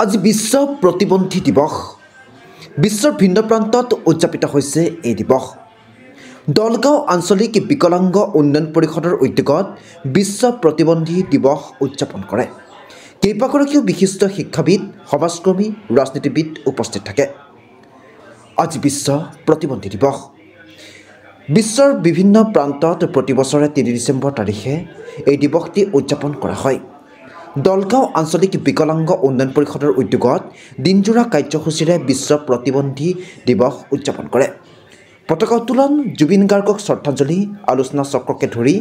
আজি বিশ্ব প্ৰতিবন্ধী দিৱস। বিশ্বৰ ভিন্ন প্ৰান্তত উদযাপিত হৈছে এই দিৱস। দলগাঁও আঞ্চলিক বিকলাংগ উন্নয়ন পৰিষদৰ উদ্যোগত বিশ্ব প্ৰতিবন্ধী দিৱস উদযাপন কৰে। কেইবাগৰাকীও বিশিষ্ট শিক্ষাবিদ, সমাজকৰ্মী, ৰাজনীতিবিদ উপস্থিত থাকে। আজি বিশ্ব প্ৰতিবন্ধী দিৱস। বিশ্বৰ বিভিন্ন প্ৰান্তত প্ৰতি বছৰে ৩ ডিচেম্বৰ তাৰিখে এই দিৱসটি উদযাপন কৰা হয়। দলগাঁও আঞ্চলিক বিকলাংগ উন্নয়ন পৰিষদৰ উদ্যোগত দিনজোৰা কাৰ্যসূচীৰে বিশ্ব প্ৰতিবন্ধী দিৱস উদযাপন কৰে। পতাকা উত্তোলন, জুবিন গাৰ্গক শ্ৰদ্ধাঞ্জলি, আলোচনা চক্ৰকে ধৰি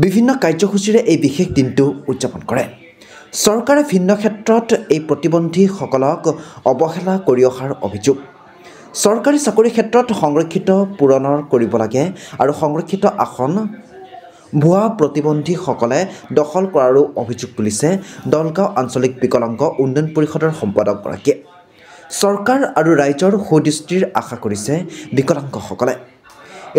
বিভিন্ন কাৰ্যসূচীৰে এই বিশেষ দিনটো উদযাপন কৰে। চৰকাৰে ভিন্ন ক্ষেত্ৰত এই প্ৰতিবন্ধীসকলক অৱহেলা কৰি অহাৰ অভিযোগ। চৰকাৰী চাকৰিৰ ক্ষেত্ৰত সংৰক্ষিত পূৰণৰ কৰিব লাগে আৰু সংৰক্ষিত আসন ভুৱা প্ৰতিবন্ধীসকলে দখল কৰাৰো অভিযোগ তুলিছে দলগাঁও আঞ্চলিক বিকলাংগ উন্নয়ন পৰিষদৰ সম্পাদকগৰাকীয়ে। চৰকাৰ আৰু ৰাইজৰ সুদৃষ্টিৰ আশা কৰিছে বিকলাংগসকলে।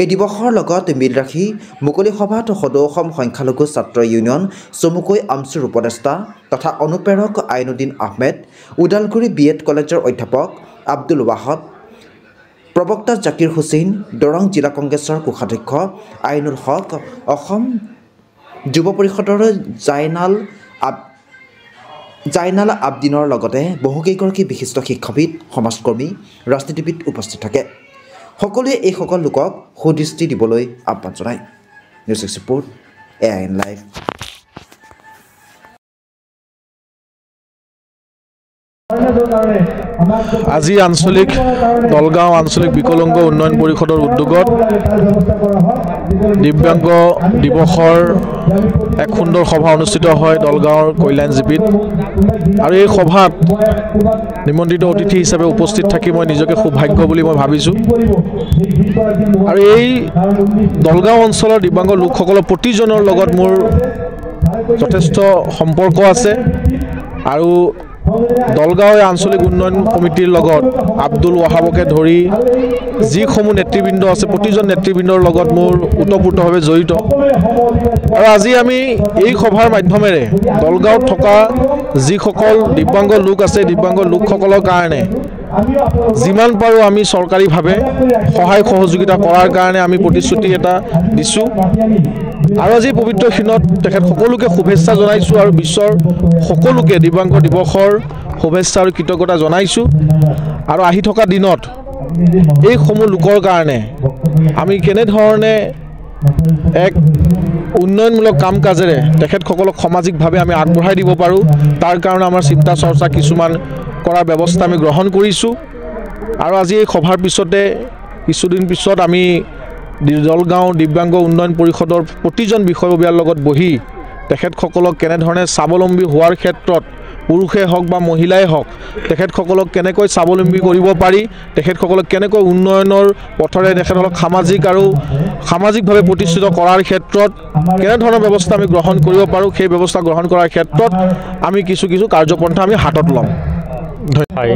এই দিৱসৰ লগত মিল ৰাখি মুকলি সভাত সদৌ অসম সংখ্যালঘু ছাত্ৰ ইউনিয়ন চমুকৈ আমচুৰ উপদেষ্টা তথা অনুপ্ৰেৰক আইনুদ্দিন আহমেদ, ওদালগুৰি BEd কলেজৰ অধ্যাপক আব্দুল ৱাহাব, প্ৰবক্তা জাকিৰ হুছেইন, দৰং জিলা কংগ্ৰেছৰ কোষাধ্যক্ষ আইনুল হক, অসম যুৱ পৰিষদৰ জাইনাল আবদিনৰ লগতে বহুকেইগৰাকী বিশিষ্ট শিক্ষাবিদ, সমাজকৰ্মী, ৰাজনীতিবিদ উপস্থিত থাকে। সকলোৱে এইসকল লোকক সুদৃষ্টি দিবলৈ আহ্বান জনায়। News report AIN live. আজি দলগাঁও আঞ্চলিক বিকলাংগ উন্নয়ন পৰিষদৰ উদ্যোগত দিব্যাংগ দিৱসৰ এক সুন্দৰ সভা অনুষ্ঠিত হয় দলগাঁৱৰ কল্যাণজীৱীত। আৰু এই সভাত নিমন্ত্ৰিত অতিথি হিচাপে উপস্থিত থাকি মই নিজকে সৌভাগ্য বুলি মই ভাবিছোঁ। আৰু এই দলগাঁও অঞ্চলৰ দিব্যাংগ লোকসকলৰ প্ৰতিজনৰ লগত মোৰ যথেষ্ট সম্পৰ্ক আছে। আৰু দলগাঁও আঞ্চলিক উন্নয়ন কমিটিৰ লগত আব্দুল ৱাহাবকে ধৰি যিসমূহ নেতৃবৃন্দ আছে, প্ৰতিজন নেতৃবৃন্দৰ লগত মোৰ ওতঃপ্ৰোতভাৱে জড়িত। আৰু আজি আমি এই সভাৰ মাধ্যমেৰে দলগাঁৱত থকা যিসকল দিব্যাংগ লোক আছে, দিব্যাংগ লোকসকলৰ কাৰণে যিমান পাৰোঁ আমি চৰকাৰীভাৱে সহায় সহযোগিতা কৰাৰ কাৰণে আমি প্ৰতিশ্ৰুতি এটা দিছোঁ। আৰু আজি পবিত্ৰ দিনত তেখেত সকলোকে শুভেচ্ছা জনাইছোঁ আৰু বিশ্বৰ সকলোকে দিব্যাংগ দিৱসৰ শুভেচ্ছা আৰু কৃতজ্ঞতা জনাইছোঁ। আৰু আহি থকা দিনত এইসমূহ লোকৰ কাৰণে আমি কেনেধৰণে এক উন্নয়নমূলক কাম কাজেৰে তেখেতসকলক সামাজিকভাৱে আমি আগবঢ়াই দিব পাৰোঁ, তাৰ কাৰণে আমাৰ চিন্তা চৰ্চা কিছুমান কৰাৰ ব্যৱস্থা আমি গ্ৰহণ কৰিছোঁ। আৰু আজি এই সভাৰ পিছতে কিছুদিন পিছত আমি দলগাঁও দিব্যাংগ উন্নয়ন পৰিষদৰ প্ৰতিজন বিষয়ববীয়াৰ লগত বহি তেখেতসকলক কেনেধৰণে স্বাৱলম্বী হোৱাৰ ক্ষেত্ৰত পুৰুষে হওক বা মহিলাই হওক তেখেতসকলক কেনেকৈ স্বাৱলম্বী কৰিব পাৰি, তেখেতসকলক কেনেকৈ উন্নয়নৰ পথৰে তেখেতসকলক সামাজিকভাৱে প্ৰতিষ্ঠিত কৰাৰ ক্ষেত্ৰত কেনেধৰণৰ ব্যৱস্থা আমি গ্ৰহণ কৰিব পাৰোঁ, সেই ব্যৱস্থা গ্ৰহণ কৰাৰ ক্ষেত্ৰত আমি কিছু কাৰ্যপন্থা আমি হাতত ল'ম। ধন্যবাদ।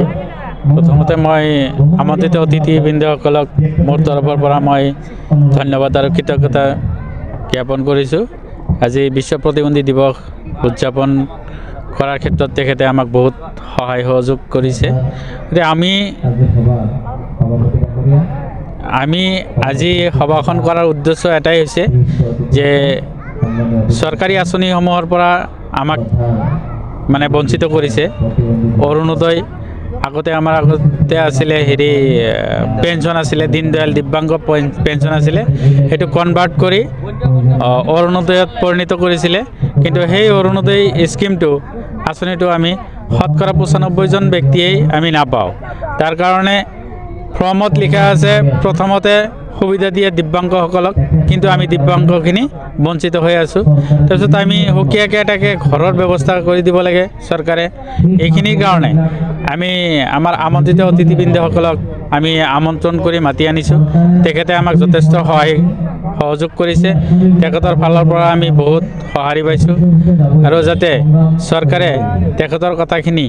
প্ৰথমতে মই আমন্ত্ৰিত অতিথিবৃন্দসকলক মোৰ তৰফৰ পৰা মই ধন্যবাদ আৰু কৃতজ্ঞতা জ্ঞাপন কৰিছোঁ। আজি বিশ্ব প্ৰতিবন্ধী দিৱস উদযাপন কৰাৰ ক্ষেত্ৰত তেখেতে আমাক বহুত সহায় সহযোগ কৰিছে। গতিকে আমি আজি সভাখন কৰাৰ উদ্দেশ্য এটাই হৈছে যে চৰকাৰী আঁচনিসমূহৰ পৰা আমাক বঞ্চিত কৰিছে। অৰুণোদয় আগতে আছিলে পেঞ্চন আছিলে, দীনদয়াল দিব্যাংগ পেঞ্চন আছিলে, সেইটো কনভাৰ্ট কৰি অৰুণোদয়ত পৰিণত কৰিছিলে। কিন্তু সেই অৰুণোদয় স্কিমটো আঁচনিটো আমি শতকৰা 95 জন ব্যক্তিয়েই আমি নাপাওঁ। তাৰ কাৰণে ফৰ্মত লিখা আছে প্ৰথমতে সুবিধা দিয়ে দিব্যাংগসকলক, কিন্তু আমি দিব্যাংগখিনি বঞ্চিত হৈ আছোঁ। তাৰপিছত আমি সুকীয়াকৈ এটাকৈ ঘৰৰ ব্যৱস্থা কৰি দিব লাগে চৰকাৰে। এইখিনিৰ কাৰণে আমি আমাৰ আমন্ত্ৰিত অতিথিবৃন্দসকলক আমি আমন্ত্ৰণ কৰি মাতি আনিছোঁ। তেখেতে আমাক যথেষ্ট সহায় সহযোগ কৰিছে, তেখেতৰ ফালৰ পৰা আমি বহুত সঁহাৰি পাইছোঁ। আৰু যাতে চৰকাৰে তেখেতৰ কথাখিনি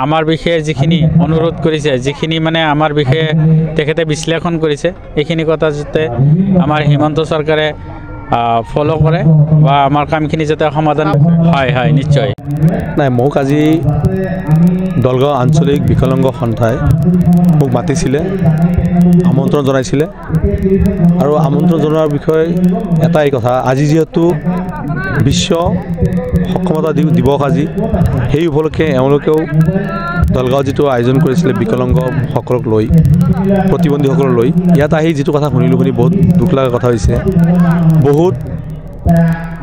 আমাৰ বিষয়ে যিখিনি অনুৰোধ কৰিছে, যিখিনি আমাৰ বিষয়ে তেখেতে বিশ্লেষণ কৰিছে, এইখিনি কথা যাতে আমাৰ হিমন্ত চৰকাৰে ফ'ল' কৰে বা আমাৰ কামখিনি যাতে সমাধান হয় নিশ্চয়। নাই মোক আজি দলগাঁও আঞ্চলিক বিকলাংগ সন্থাই মোক মাতিছিলে, আমন্ত্ৰণ জনাইছিলে আৰু আমন্ত্ৰণ জনোৱাৰ বিষয়ে এটাই কথা, আজি যিহেতু বিশ্ব সক্ষমতা দিৱস আজি, সেই উপলক্ষে এওঁলোকেও দলগাঁও যিটো আয়োজন কৰিছিলে বিকলাংগসকলক লৈ, প্ৰতিবন্ধীসকলক লৈ, ইয়াত আহি যিটো কথা শুনি বহুত দুখ লগা কথা হৈছে। বহুত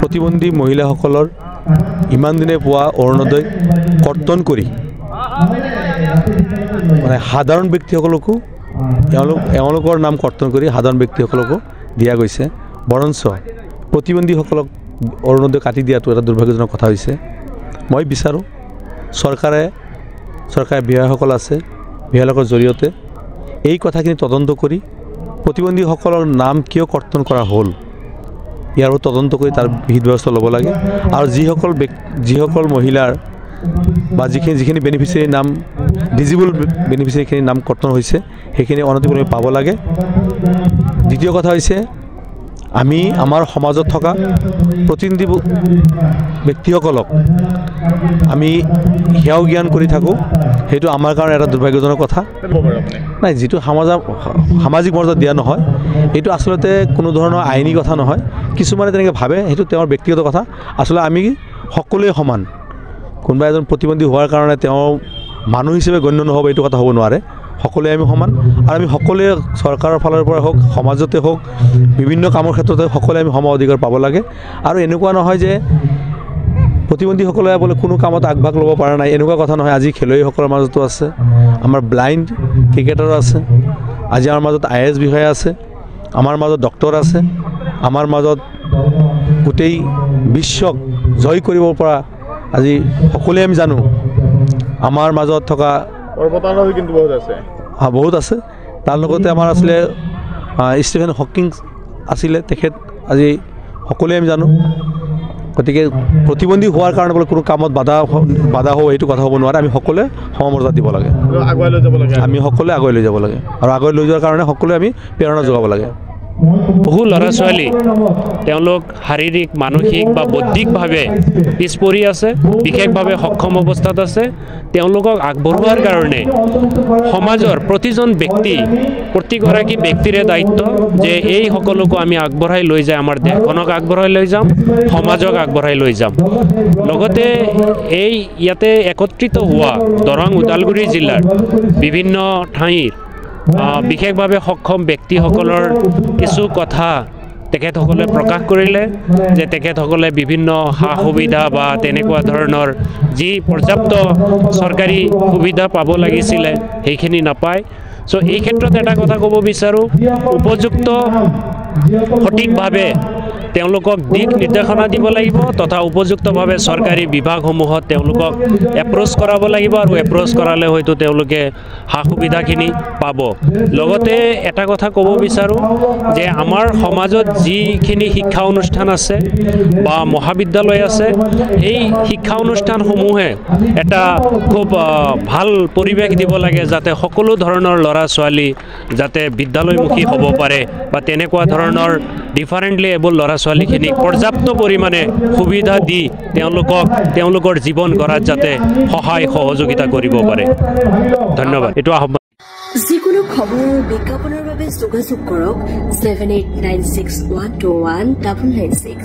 প্ৰতিবন্ধী মহিলাসকলৰ ইমান দিনে পোৱা অৰুণোদয় কৰ্তন কৰি মানে সাধাৰণ ব্যক্তিসকলকো এওঁলোকৰ নাম কৰ্তন কৰি সাধাৰণ ব্যক্তিসকলকো দিয়া গৈছে, বৰঞ্চ প্ৰতিবন্ধীসকলক অৰুণোদয় কাটি দিয়াটো এটা দুৰ্ভাগ্যজনক কথা হৈছে। মই বিচাৰোঁ চৰকাৰে বিষয়াসকল আছে, বিষয়াসকলৰ জৰিয়তে এই কথাখিনি তদন্ত কৰি প্ৰতিবন্ধীসকলৰ নাম কিয় কৰ্তন কৰা হ'ল ইয়াৰ তদন্ত কৰি তাৰ বিহিত ব্যৱস্থা ল'ব লাগে। আৰু যিসকল মহিলাৰ বা যিখিনি বেনিফিচিয়াৰীৰ নাম ডিজিবল বেনিফিচিয়াৰীখিনিৰ নাম কৰ্তন হৈছে সেইখিনি অনতিপলমে পাব লাগে। দ্বিতীয় কথা হৈছে আমি আমাৰ সমাজত থকা প্ৰতিনিধি ব্যক্তিসকলক আমি সেয়াও জ্ঞান কৰি থাকোঁ, সেইটো আমাৰ কাৰণে এটা দুৰ্ভাগ্যজনক কথা। নাই, যিটো সামাজিক মৰ্যাদা দিয়া নহয়, এইটো আচলতে কোনো ধৰণৰ আইনী কথা নহয়। কিছুমানে তেনেকৈ ভাবে, সেইটো তেওঁৰ ব্যক্তিগত কথা। আচলতে আমি সকলোৱে সমান। কোনোবা এজন প্ৰতিবন্ধী হোৱাৰ কাৰণে তেওঁ মানুহ হিচাপে গণ্য নহ'ব, এইটো কথা হ'ব নোৱাৰে। সকলোৱে আমি সমান আৰু আমি সকলোৱে চৰকাৰৰ ফালৰ পৰা হওক, সমাজতে হওক, বিভিন্ন কামৰ ক্ষেত্ৰতে সকলোৱে আমি সম অধিকাৰ পাব লাগে। আৰু এনেকুৱা নহয় যে প্ৰতিবন্ধীসকলে বোলে কোনো কামত আগভাগ ল'ব পৰা নাই, এনেকুৱা কথা নহয়। আজি খেলুৱৈসকলৰ মাজতো আছে, আমাৰ ব্লাইণ্ড ক্ৰিকেটাৰো আছে, আজি আমাৰ মাজত IAS বিষয়া আছে, আমাৰ মাজত ডক্টৰ আছে, আমাৰ মাজত গোটেই বিশ্বক জয় কৰিব পৰা আজি সকলোৱে আমি জানো। আমাৰ মাজত থকা কিন্তু বহুত আছে। তাৰ লগতে আমাৰ আছিলে ষ্টিফেন হকিং আছিলে, তেখেত আজি সকলোৱে আমি জানো। গতিকে প্ৰতিবন্ধী হোৱাৰ কাৰণে বোলে কোনো কামত বাধা হ'ব, এইটো কথা হ'ব নোৱাৰে। আমি সকলোৱে সমমৰ্যাদা দিব লাগে, আমি সকলোৱে আগুৱাই লৈ যাব লাগে আৰু আগুৱাই লৈ যোৱাৰ কাৰণে সকলোৱে আমি প্ৰেৰণা যোগাব লাগে। বহু ল'ৰা ছোৱালী তেওঁলোক শাৰীৰিক, মানসিক বা বৌদ্ধিকভাৱে পিছ পৰি আছে, বিশেষভাৱে সক্ষম অৱস্থাত আছে। তেওঁলোকক আগবঢ়োৱাৰ কাৰণে সমাজৰ প্ৰতিগৰাকী ব্যক্তিৰে দায়িত্ব যে এই সকলোকো আমি আগবঢ়াই লৈ যাই আমাৰ দেশখনক আগবঢ়াই লৈ যাম, সমাজক আগবঢ়াই লৈ যাম। লগতে ইয়াতে একত্ৰিত হোৱা দৰং ওদালগুৰি জিলাৰ বিভিন্ন ঠাইৰ বিশেষভাৱে সক্ষম ব্যক্তিসকলৰ কিছু কথা তেখেতসকলে প্ৰকাশ কৰিলে যে তেখেতসকলে বিভিন্ন সা সুবিধা বা তেনেকুৱা ধৰণৰ যি পৰ্যাপ্ত চৰকাৰী সুবিধা পাব লাগিছিলে সেইখিনি নাপায়। চ' এই ক্ষেত্ৰত এটা কথা ক'ব বিচাৰোঁ, উপযুক্ত সঠিকভাৱে তেওঁলোকক দিক নিৰ্দেশনা দিব লাগিব তথা উপযুক্তভাৱে চৰকাৰী বিভাগসমূহত তেওঁলোকক এপ্ৰ'চ কৰাব লাগিব আৰু এপ্ৰ'চ কৰালে হয়তো তেওঁলোকে সা সুবিধাখিনি পাব। লগতে এটা কথা ক'ব বিচাৰোঁ যে আমাৰ সমাজত যিখিনি শিক্ষা অনুষ্ঠান আছে বা মহাবিদ্যালয় আছে, সেই শিক্ষা অনুষ্ঠানসমূহে এটা খুব ভাল পৰিৱেশ দিব লাগে যাতে সকলো ধৰণৰ ল'ৰা ছোৱালী যাতে বিদ্যালয়মুখী হ'ব পাৰে বা তেনেকুৱা ধৰণৰ ডিফাৰেণ্টলি এবল ল'ৰা ছোৱালীখিনিক পৰ্যাপ্ত পৰিমাণে সুবিধা দি তেওঁলোকৰ জীৱন গঢ়াত যাতে সহায় সহযোগিতা কৰিব পাৰে। ধন্যবাদ। এইটো আহ্বান। যিকোনো খবৰৰ বিজ্ঞাপনৰ বাবে যোগাযোগ কৰক 7896121996।